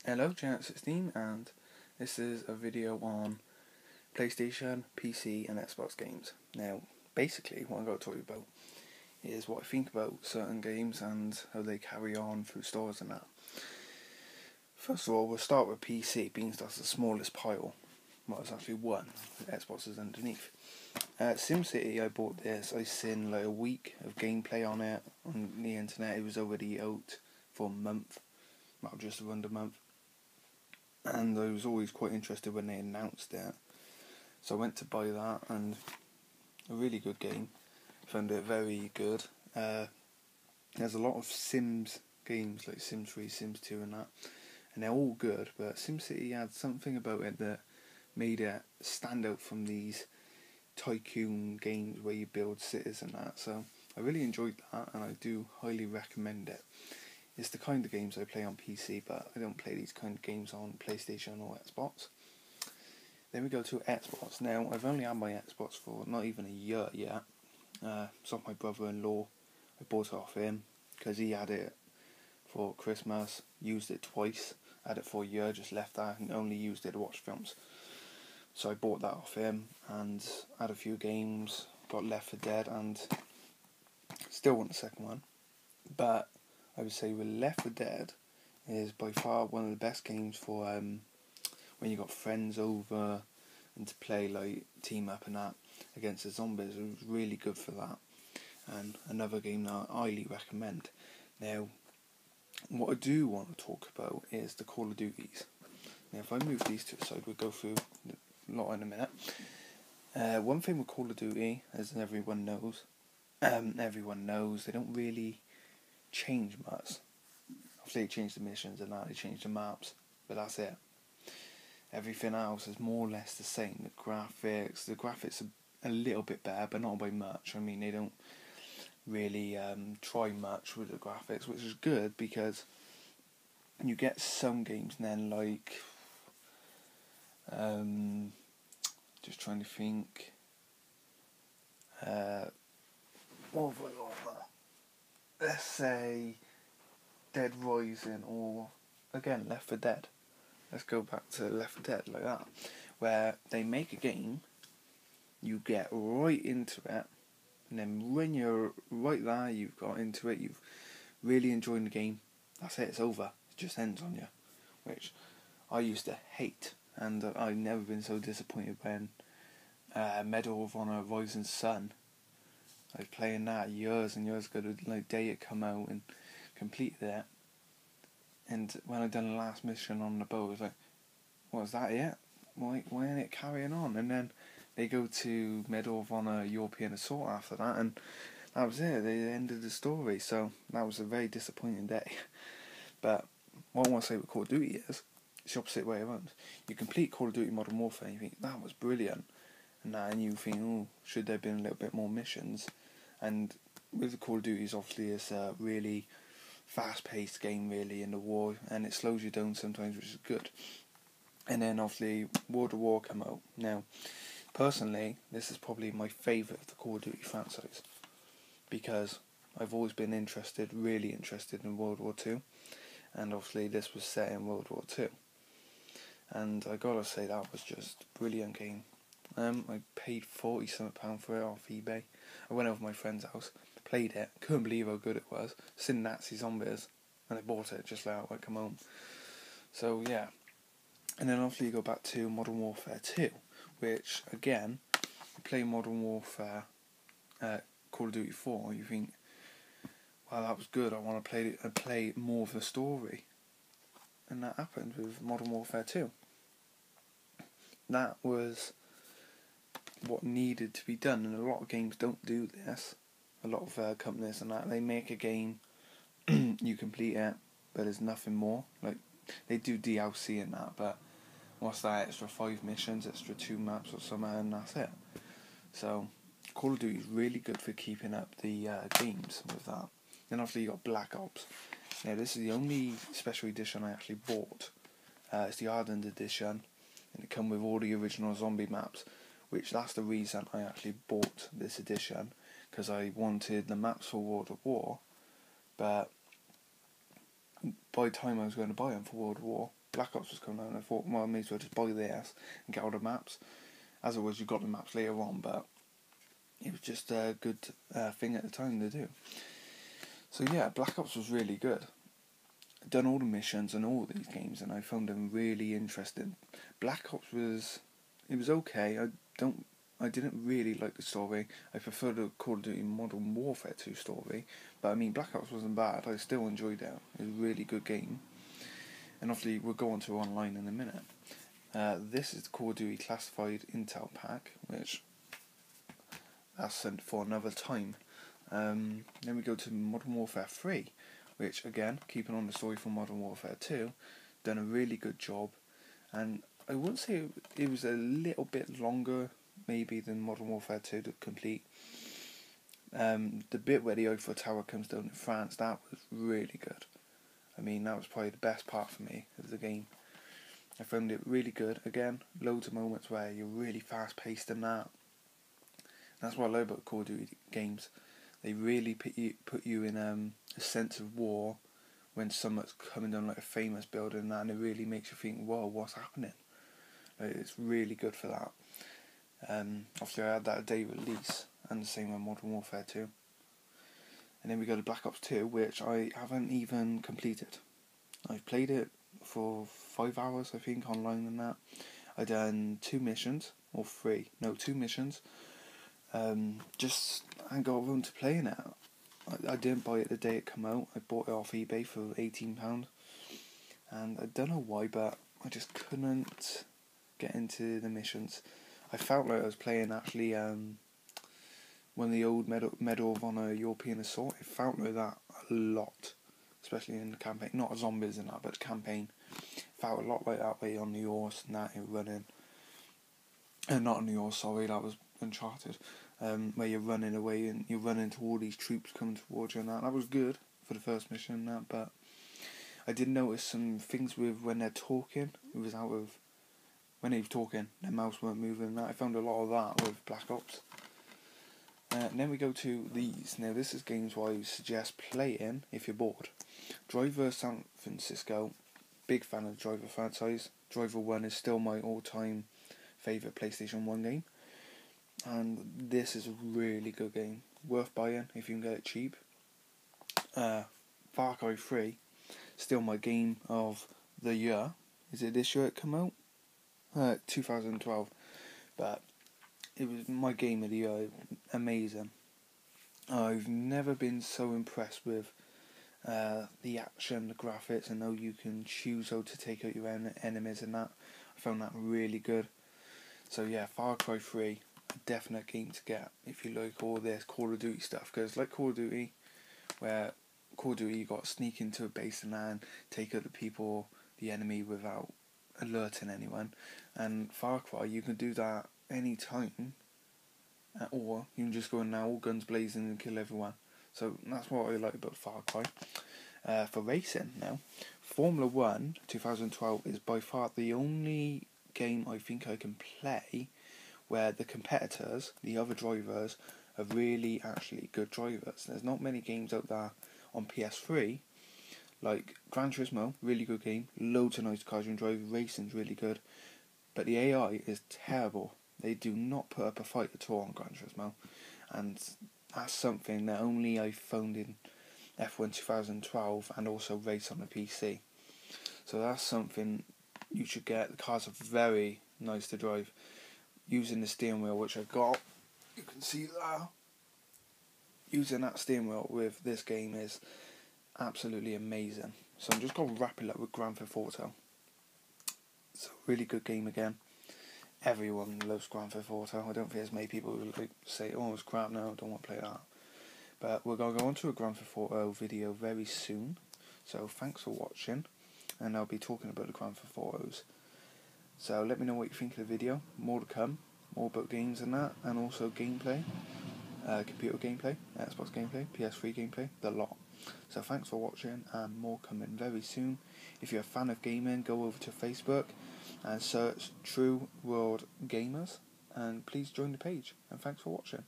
Hello, T.W.Gz, and this is a video on PlayStation, PC and Xbox games. Now, basically what I'm going to talk about is what I think about certain games and how they carry on through stores and that. First of all, we'll start with PC, being that's the smallest pile. Well, it's actually one, Xbox is underneath. SimCity, I bought this, I seen like a week of gameplay on it on the internet. It was already out for a month, well, just around a month. And I was always quite interested when they announced it, so I went to buy that, and a really good game. Found it very good. There's a lot of Sims games like Sims 3, Sims 2 and that, and they're all good, but SimCity had something about it that made it stand out from these tycoon games where you build cities and that, so I really enjoyed that and I do highly recommend it. It's the kind of games I play on PC, but I don't play these kind of games on PlayStation or Xbox. Then we go to Xbox. Now, I've only had my Xbox for not even a year yet. It's off my brother-in-law. I bought it off him because he had it for Christmas, used it twice, had it for a year, just left that and only used it to watch films. So I bought that off him and had a few games, got Left 4 Dead and still want the second one. But I would say with Left 4 Dead is by far one of the best games for when you got friends over and to play like team up and that against the zombies. It was really good for that, and another game that I highly recommend. Now, what I do want to talk about is the Call of Duties. Now, if I move these to the side, we'll go through a lot in a minute. One thing with Call of Duty, as everyone knows, they don't really change much. Obviously they changed the missions and that, they changed the maps, but that's it. Everything else is more or less the same. The graphics are a little bit better, but not by much. I mean, they don't really try much with the graphics, which is good because you get some games then like just trying to think what have I got there? Let's say Dead Rising, or again Left 4 Dead. Let's go back to Left 4 Dead like that, where they make a game, you get right into it, and then when you're right there, you've got into it, you've really enjoyed the game, that's it, it's over, it just ends on you, which I used to hate, and I've never been so disappointed when Medal of Honor Rising Sun. I was playing that years and years ago, the day it come out, and completed it. And when I done the last mission on the boat, I was like, what, was that it? Why ain't it carrying on? And then they go to Medal of Honor European Assault after that, and that was it, they ended the story, so that was a very disappointing day. But what I want to say with Call of Duty is, it's the opposite way around. You complete Call of Duty Modern Warfare and you think, that was brilliant. And you think, oh, should there have been a little bit more missions? And with the Call of Duties, obviously, it's a really fast-paced game, really, in the war, and it slows you down sometimes, which is good. And then, obviously, World of War come out. Now, personally, this is probably my favourite of the Call of Duty franchise, because I've always been really interested in World War II, and obviously this was set in World War II. And I gotta say, that was just a brilliant game. I paid £40-something for it off eBay. I went over to my friend's house, played it, couldn't believe how good it was. Seen Nazi zombies, and I bought it just like I come home. So yeah, and then obviously you go back to Modern Warfare 2, which again, you play Modern Warfare, Call of Duty 4, you think, wow, that was good. I want to play more of the story, and that happened with Modern Warfare 2. That was what needed to be done, and a lot of games don't do this. A lot of companies and that, they make a game, you complete it, but there's nothing more. Like, they do DLC and that, but what's that, extra 5 missions, extra 2 maps or something, and that's it. So Call of Duty is really good for keeping up the games with that. Then obviously you got Black Ops. Now this is the only special edition I actually bought. It's the Ardent edition, and it comes with all the original zombie maps, which that's the reason I actually bought this edition, because I wanted the maps for World of War, but by the time I was going to buy them for World of War, Black Ops was coming out, and I thought, well, I may as well just buy this and get all the maps. As it was, you got the maps later on, but it was just a good thing at the time to do. So yeah, Black Ops was really good. I'd done all the missions and all these games, and I found them really interesting. Black Ops was okay. I didn't really like the story. I preferred the Call of Duty Modern Warfare 2 story, but I mean, Black Ops wasn't bad. I still enjoyed it. It was a really good game. And obviously, we'll go on to online in a minute. This is the Call of Duty Classified Intel Pack, which that's sent for another time. Then we go to Modern Warfare 3, which again, keeping on the story from Modern Warfare 2, done a really good job. And I wouldn't say it was a little bit longer, maybe, than Modern Warfare 2 to complete. The bit where the Eiffel Tower comes down in France, that was really good. I mean, that was probably the best part for me of the game. I found it really good. Again, loads of moments where you're really fast paced and that. That's what I like about Call of Duty games. They really put you in a sense of war when someone's coming down like a famous building and that, and it really makes you think, whoa, what's happening? It's really good for that. Obviously I had that a day release, and the same with Modern Warfare 2. And then we go to Black Ops 2, which I haven't even completed. I've played it for 5 hours, I think, online and that. I done 2 missions, or 3, no, 2 missions. Just I got around to playing it. I didn't buy it the day it came out. I bought it off eBay for £18, and I don't know why, but I just couldn't get into the missions. I felt like I was playing actually one of the old Medal of Honor European Assault. It felt like that a lot, especially in the campaign. Not zombies and that, but the campaign felt a lot like that way on the horse and that, you're running. Not on the horse, sorry, that was Uncharted. Where you're running away and you're running to all these troops coming towards you and that. That was good for the first mission and that, but I did notice some things with when they're talking. It was out of when they were talking, their mouths weren't moving and that. I found a lot of that with Black Ops. And then we go to these. Now this is games where I suggest playing if you're bored. Driver San Francisco, big fan of the Driver franchise. Driver 1 is still my all-time favourite PlayStation 1 game. And this is a really good game. Worth buying if you can get it cheap. Far Cry 3, still my game of the year. Is it this year it came out? 2012. But it was my game of the year. Amazing. I've never been so impressed with the action, the graphics, and how you can choose how to take out your enemies and that. I found that really good. So yeah, Far Cry 3, a definite game to get if you like all this Call of Duty stuff. Because like Call of Duty, where Call of Duty you got to sneak into a base and take out the people, the enemy, without alerting anyone. And Far Cry, you can do that any time, or you can just go in now, all guns blazing, and kill everyone. So that's what I like about Far Cry. For racing now, Formula 1 2012 is by far the only game I think I can play where the competitors, the other drivers, are really actually good drivers. There's not many games out there on PS3 like Gran Turismo, really good game, loads of nice cars you can drive, racing's really good, but the AI is terrible. They do not put up a fight at all on Gran Turismo, and that's something that only I found in F1 2012 and also race on the PC. So that's something you should get. The cars are very nice to drive. Using the steering wheel, which I got, you can see there. Using that steering wheel with this game is absolutely amazing. So I'm just going to wrap it up with Grand Theft Auto. It's a really good game again. Everyone loves Grand Theft Auto. I don't think there's many people who like say, oh, it's crap, no, I don't want to play that. But we're going to go on to a Grand Theft Auto video very soon. So thanks for watching, and I'll be talking about the Grand Theft Autos. So let me know what you think of the video. More to come, more about games and that, and also gameplay, computer gameplay, Xbox gameplay, PS3 gameplay, the lot. So thanks for watching, and more coming very soon. If you're a fan of gaming, go over to Facebook and search True World Gamers, and please join the page. And thanks for watching.